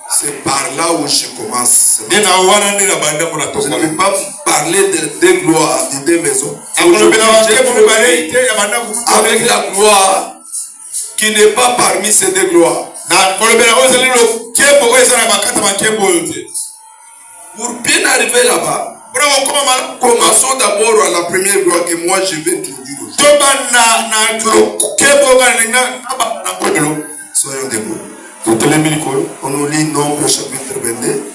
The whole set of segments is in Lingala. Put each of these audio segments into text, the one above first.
C'est par là où je commence. Je ne vais pas parler de deux gloires, de deux maisons. Avec la gloire qui n'est pas parmi ces deux gloires. Pour bien arriver là-bas, commençons d'abord à la première gloire que moi je vais te dire. Soyons debout. On nous lit Nombre chapitre 22.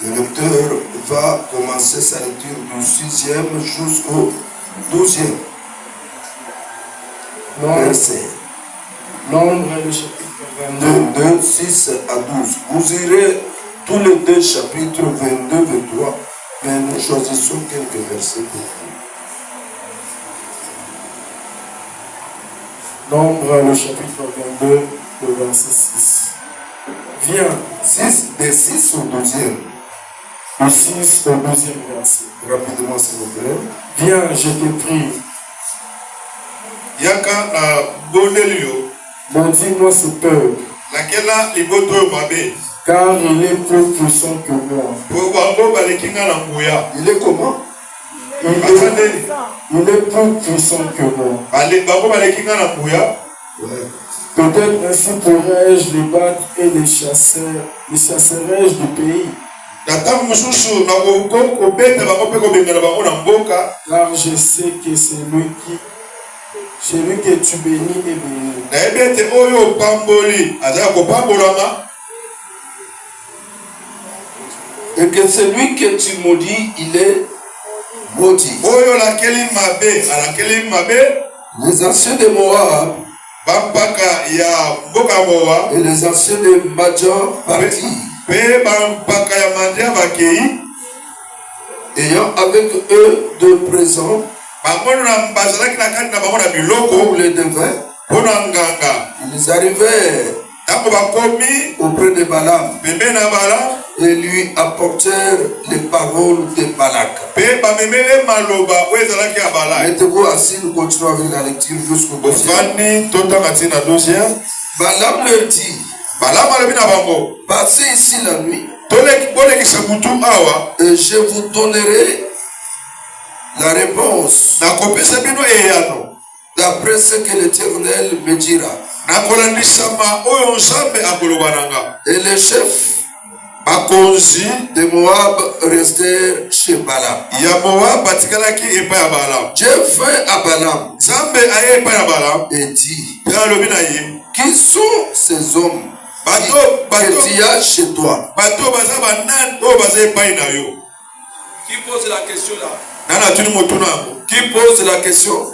Le lecteur va commencer sa lecture du 6e jusqu'au 12e verset. Nombre le chapitre 22, 6 à 12. Vous irez tous les deux chapitres 22, 23, mais nous choisissons quelques versets pour vous. Nombre le chapitre 22, le verset 6. Viens. 6, des 6 au 12e. Le 6 au 12e verset. Rapidement, s'il vous plaît. Viens, je te prie. Maudis-moi ce peuple, car il est plus puissant que moi. Il est comment? Il est plus puissant que moi. Peut-être ainsi pourrais-je les battre et les chasserai-je du pays. Car je sais que celui que tu bénis est béni. Et que celui que tu maudis, il est maudit. Les anciens de Moab et les anciens de Madjan partis, ayant avec eux de présents pour les devins, ils arrivèrent auprès de Balaam et lui apportèrent les paroles de Balak. Mettez-vous assis, nous continuons avec la lecture jusqu'au 12e. Balaam leur dit, passez ici la nuit et je vous donnerai la réponse d'après ce que l'Éternel me dira. Et les chefs de Moab restèrent chez Balaam. Dieu vint à Balaam et dit, qui sont ces hommes que tu as chez toi? Qui pose la question là? Qui pose la question?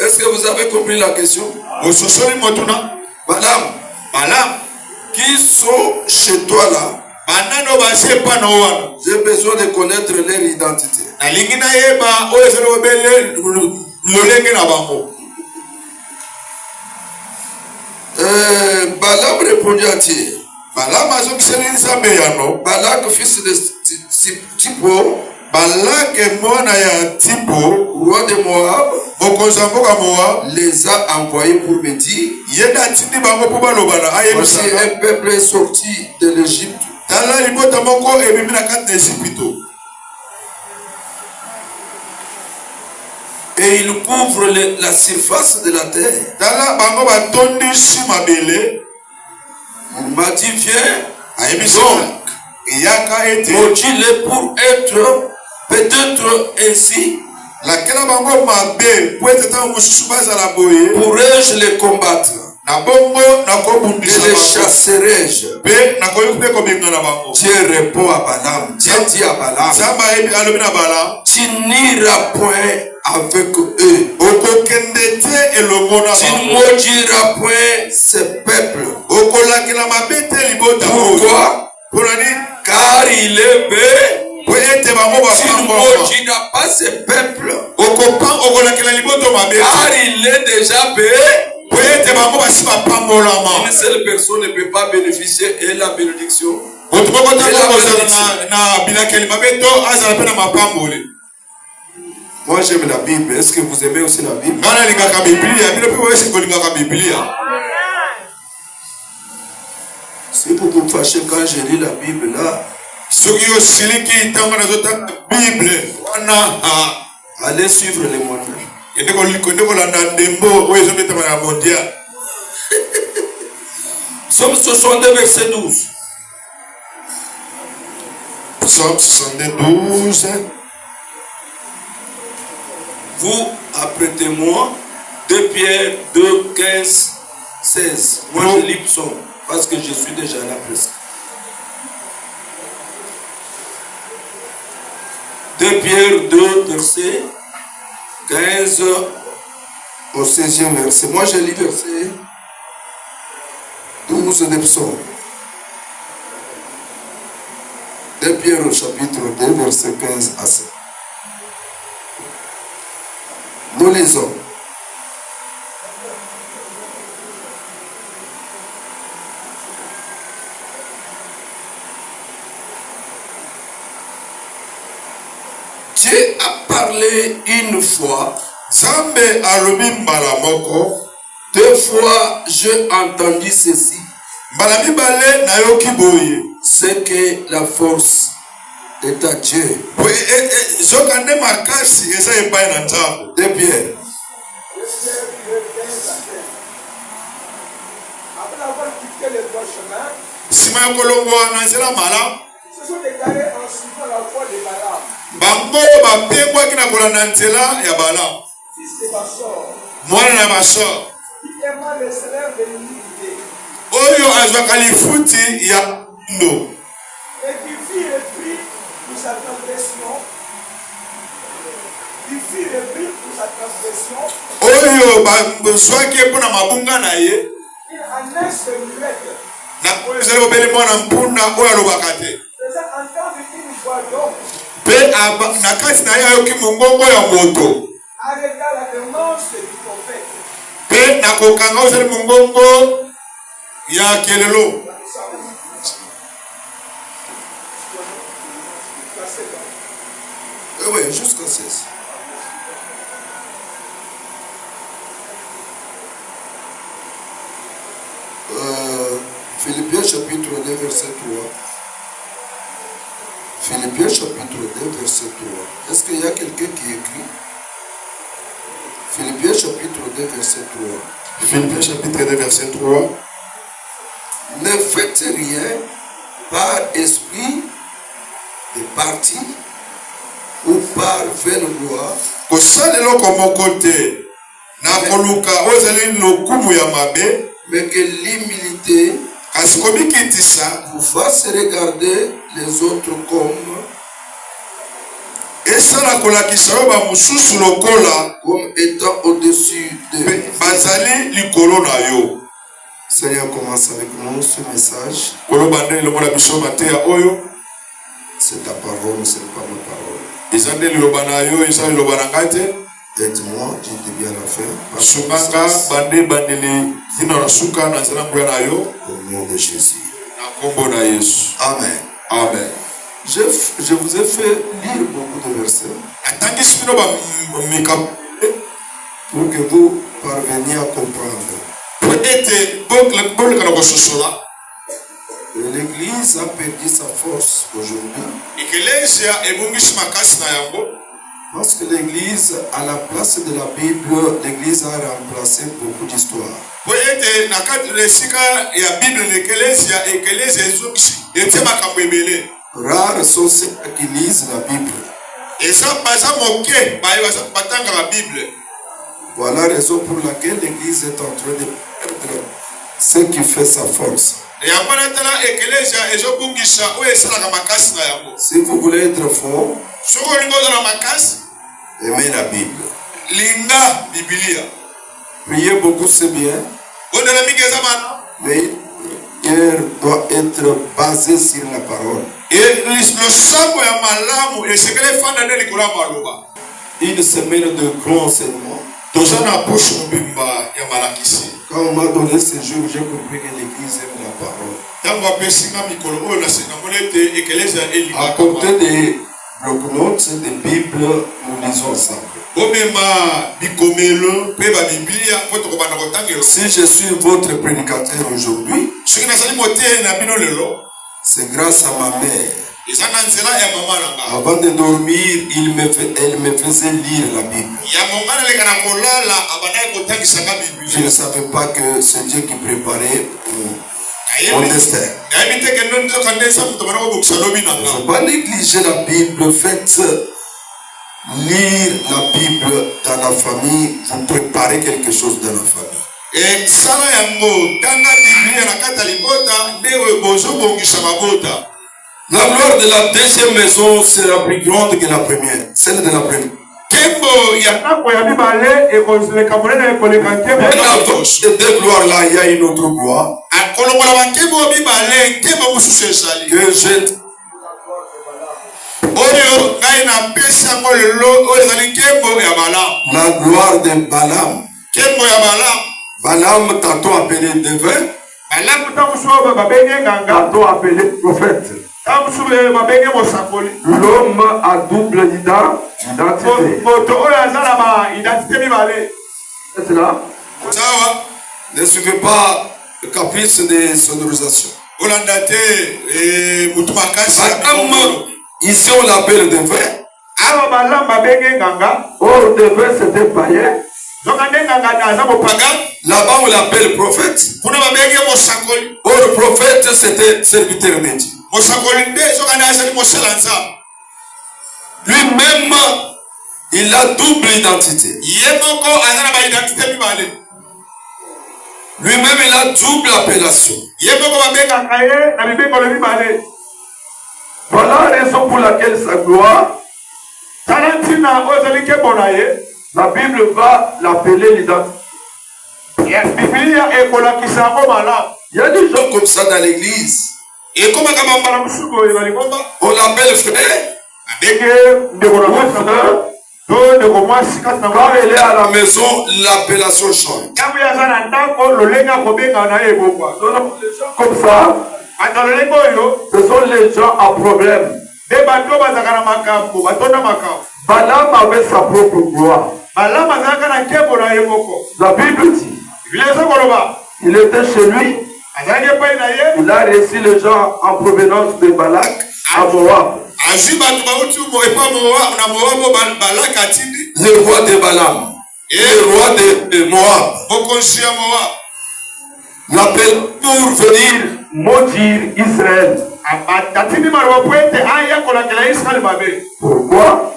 Est-ce que vous avez compris la question? Balaam, qui sont chez toi là? J'ai besoin de connaître leur identité. Balaam répondit à Dieu. Balak, fils de Zippor, roi de Moab, les a envoyés pour me dire, voici un peuple est sorti de l'Égypte. Et il couvre la surface de la terre. Il m'a dit, viens, donc, maudis-les pour être peut-être ainsi. Pourrais-je les combattre? Et les chasserai-je? Dieu répond à Balaam. Dieu dit à Balaam, tu n'iras point avec eux. Tu ne maudiras point ce peuple. Pourquoi? Car il est bé. Tu ne maudiras pas ce peuple. Car il est déjà bé. Une seule personne ne peut pas bénéficier de la bénédiction. Moi j'aime la Bible. Est-ce que vous aimez aussi la Bible? Si vous vous fâchez quand je lis la Bible là, allez suivre les mondiaux. Psaume 62, verset 12. Psaume 72. Vous apprêtez-moi 2 Pierre 2, 15, 16. Moi je lis psaume parce que je suis déjà là presque. 2 Pierre 2, verset 15 au 16e verset. Moi je lis verset 12 de psaume. 2 Pierre au chapitre 2, verset 15 à 16. Nous lisons. Dieu a parlé une fois. Zambe alobi mbala moko. 2 fois j'ai entendu ceci. Mbala mibale nayoki boye. C'est que la force est à Dieu. Zokande makasi eza epai na nzambe. 2 Pierre. Après avoir quitté le droit chemin, Sima ya kolongwa na nzela malamu. se sont déclarés en suivant la voie de Balaam, Bango bapengwaki na kolanda nzela ya Balamu. fils de Bassor, Mwana na Basor. qui aima les salaires de l'iniquité, Oyo azwaka lifuti ya ndo. et qui fit repris pour sa transgression, Oyo bazwaki mpona mabunga na ye. il en est ce muette, Na oyo ezali obele mwana mpunda oyo alobaka te. faisant entendre une voix d'homme, Pe na kati na ye ayoki mongongo ya moto. arrêta la démence du prophète. Pe na kokanga ozali mongongo ya kelelo. Oui, jusqu'à 16. Philippiens chapitre 2, verset 3. Philippiens chapitre 2, verset 3. Est-ce qu'il y a quelqu'un qui écrit? Philippiens chapitre 2, verset 3. Philippiens chapitre 2, verset 3. Ne faites rien par esprit de parti ou par vaine gloire. Kosalelo komoko te na koluka ozali lokumu ya mabe, mais que l'humilité kasi komikitisa vous fasse regarder les autres comme esala kolakisa oyo bamosusu lokola étant au-dessus de bazali likolo na yo. Seigneur, commence avec nous ce message. Koloba nde liloba na biso mateya oyo. C'est ta parole, ce n'est pas ma parole. Eza nde liloba na yo, eza liloba na ngai te. Aide-moi, je te dis à la fin. Sunganga bande bandeli zina na suka na nzela nguya na yo. Au nom de Jésus. Na kombo na Yesu. Amen. Amen. Je vous ai fait lire beaucoup de versets Atangisi bino ba mika pour que vous parveniez à comprendre. ete boleka na kososola. L'Église a perdu sa force aujourd'hui Ekelesia ebungisi makasi na yango. parce que l'Église, à la place de la Bible, l'Église a remplacé beaucoup d'histoires. Po ete na kati na esika ya Bible na ekelesia ezokisi etie makambo ebele. Rares sont ceux qui lisent la Bible. Eza baza moke batanga la Bible. Voilà la raison pour laquelle l'Église est en train de perdre ce qui fait sa force. Yango na tala ekelesia ezobungisa oyo esalaka makasi na yango. Si vous voulez être fort, Soko olingi ozala makasi, aimez la Bible. linga Biblia. Prier beaucoup, c'est bien, Ondela mingi eza bana. mais prière doit être basée sur la parole. Losambo ya malamu esekele fanda nde likolo ya maloba. Une semaine de grands enseignements. Toza na poche mobimba ya malakisi. Quand on m'a donné ce jour, j'ai compris que l'Église aime la parole. Tango apesinga mikolo oyo nasenga mona ete ekelesia À elingaka. côté de bloc-notes, des Bibles, nous lisons ensemble. Si je suis votre prédicateur aujourd'hui, c'est grâce à ma mère. Avant de dormir, elle me faisait lire la Bible. Je ne savais pas que c'est Dieu qui préparait mon destin. Il ne faut pas négliger la Bible. Faites lire la Bible dans la famille. Vous préparez quelque chose dans la famille. La gloire de la deuxième maison sera plus grande que la première. Celle de la première. Et deux gloires là, il y a une autre gloire. Que je... La gloire de Balaam. Balaam, tantôt appelé devin. Tantôt appelé prophète. L'homme a double identité. C'est là. Ne suivez pas le caprice des sonorisations. Ici on l'appelle devin. Or devin c'était païen. Là-bas on l'appelle prophète. Or le prophète c'était serviteur de Dieu. Lui-même, il a double identité. Lui-même, il a double appellation. Voilà la raison pour laquelle sa gloire, la Bible va l'appeler l'identité. Il y a des gens comme ça dans l'église. On l'appelle frère. Quand elle est à la maison, l'appellation change. Comme ça, ce sont les gens à problème. Balaam avait sa propre gloire. La Bible dit, il était chez lui. Il a reçu les gens en provenance de Balak à Moab. Le roi de Balaam, le roi de Moab, l'appelle pour venir maudire Israël. Pourquoi?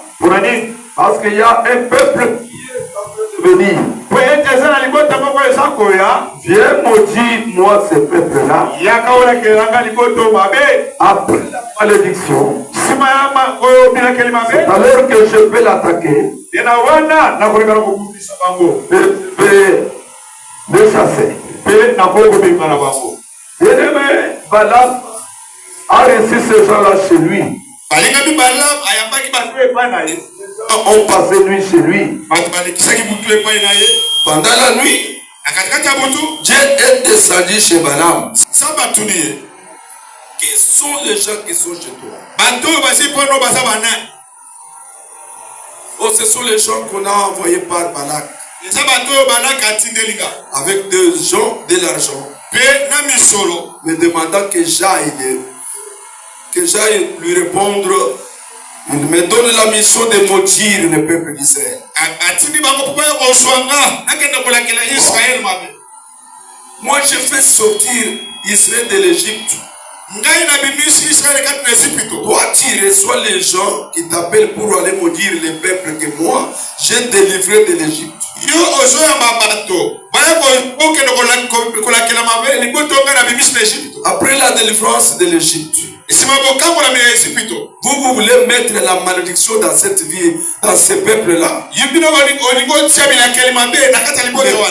Parce qu'il y a un peuple qui est venu. Viens maudire moi ce peuple-là. Après la malédiction, alors que je vais l'attaquer, je vais le chasser. Bien-aimé, Balaam a reçu ces gens-là chez lui. On passait nuit chez lui. Pendant la nuit, Dieu est descendu chez Balaam. Qui sont les gens qui sont chez toi? Oh, ce sont les gens qu'on a envoyés par Balak. Avec des gens, de l'argent. Me demandant que j'aille lui répondre. Il me donne la mission de maudire le peuple d'Israël. Moi, je fais sortir Israël de l'Égypte. Toi, tu reçois les gens qui t'appellent pour aller maudire les peuples que moi, j'ai délivré de l'Égypte. Après la délivrance de l'Égypte, vous voulez mettre la malédiction dans cette vie, dans ce peuple-là. Ne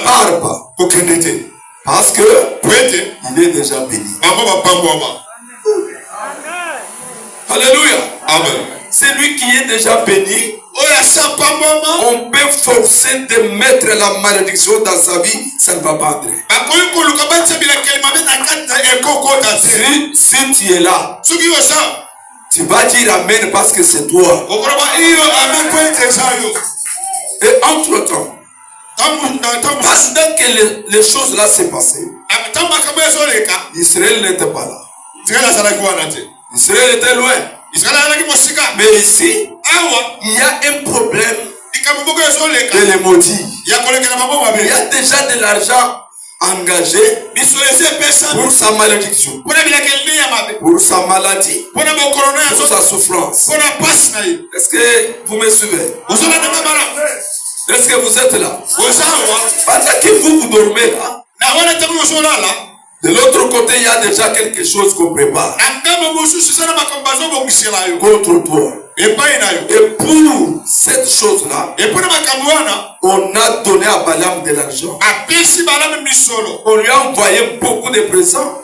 parle pas. Parce que il est déjà béni. Alléluia. Amen. C'est lui qui est déjà béni. On peut forcer de mettre la malédiction dans sa vie, ça ne va pas entrer. Si tu es là, Tu vas dire Amen parce que c'est toi. Et entre-temps, pendant que les choses là s'est passées, Israël n'était pas là. Israël était loin. Mais ici, il y a un problème de les maudits. Il y a déjà de l'argent engagé pour sa malédiction, pour sa maladie, pour sa souffrance. Est-ce que vous me suivez? Est-ce que vous êtes là? Pendant que vous dormez là, de l'autre côté, il y a déjà quelque chose qu'on prépare contre toi. Et pour cette chose-là, on a donné à Balaam de l'argent. On lui a envoyé beaucoup de présents.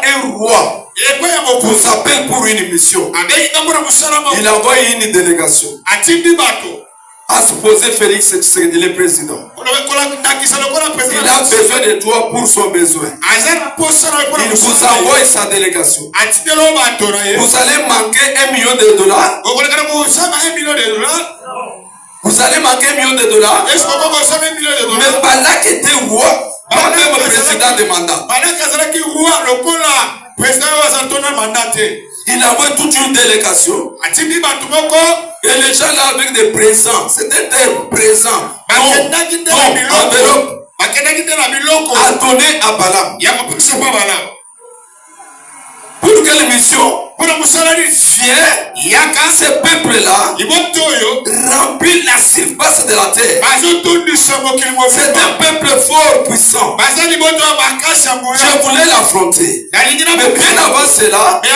Un roi vous appelle pour une mission. Il a envoyé une délégation. A supposé Félix Tshisekedi le président. Il a besoin de toi pour son besoin. Il vous envoie sa délégation. Vous allez manquer $1 million. Vous allez manquer $1 million. Mais Balak était roi, pas même président de mandat. Il a envoyé toute une délégation. Et les gens là avec des présents. C'était des présents. Enveloppe a donné à Balaam. Pour quelle mission? Viens, ce peuple-là remplit la surface de la terre. C'est un peuple fort, puissant. Je voulais l'affronter. Mais bien avant cela, il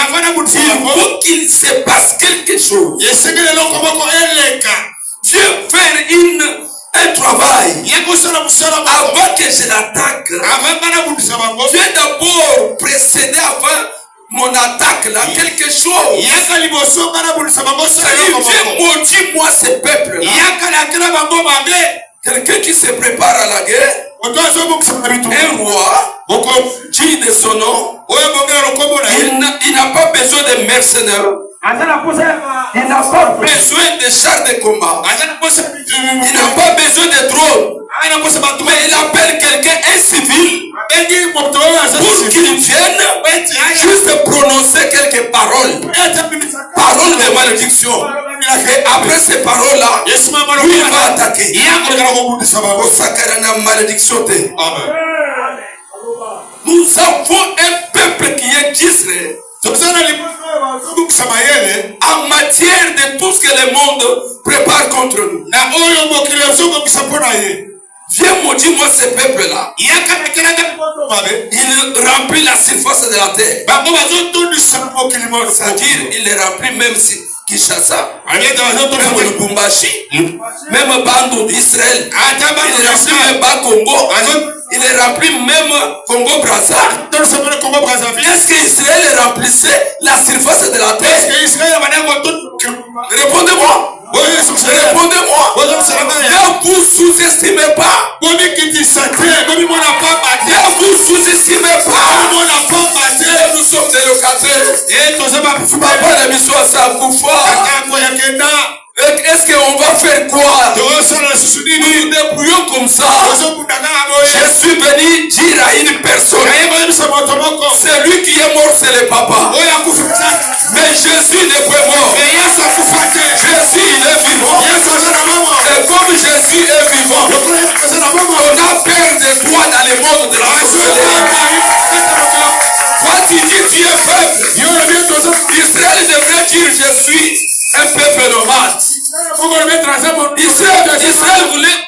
faut qu'il se passe quelque chose. Dieu fait un travail avant que je l'attaque. Dieu d'abord précédé avant mon attaque là, quelque chose. Maudis-moi ce peuple là. Quelqu'un qui se prépare à la guerre. Un roi, digne de son nom. Il n'a pas besoin de mercenaires. Il n'a pas besoin de chars de combat. Il n'a pas besoin de drones. Mais il appelle quelqu'un, un civil, pour qu'il vienne juste prononcer quelques paroles. Paroles de malédiction. Et après ces paroles-là, lui il va attaquer. Au sakarana malédiction. Nous avons un peuple qui est Israël. En matière de tout ce que le monde prépare contre nous. Viens maudis-moi ce peuple-là. Il remplit la surface de la terre. C'est-à-dire, il les remplit même si Kinshasa, même Lubumbashi, même Bandung d'Israël. Il remplit même Bas-Congo. Il est rempli même Congo-Brazza. Est-ce qu'Israël remplissait la surface de la terre? Répondez-moi. Répondez-moi. Ne vous sous-estimez pas. Ne vous sous-estimez pas. Nous sommes des locataires. Papa de mission à Sakoufa. Est-ce qu'on va faire quoi? Nous nous débrouillons comme ça. Je suis venu dire à une personne, c'est lui qui est mort, c'est le papa. Mais Jésus n'est pas mort. Jésus il est vivant. Et comme Jésus est vivant, on a peur de toi dans le monde de la société. Quand tu dis tu es faible, Israël devrait dire je suis un peuple nomade. Israël voulait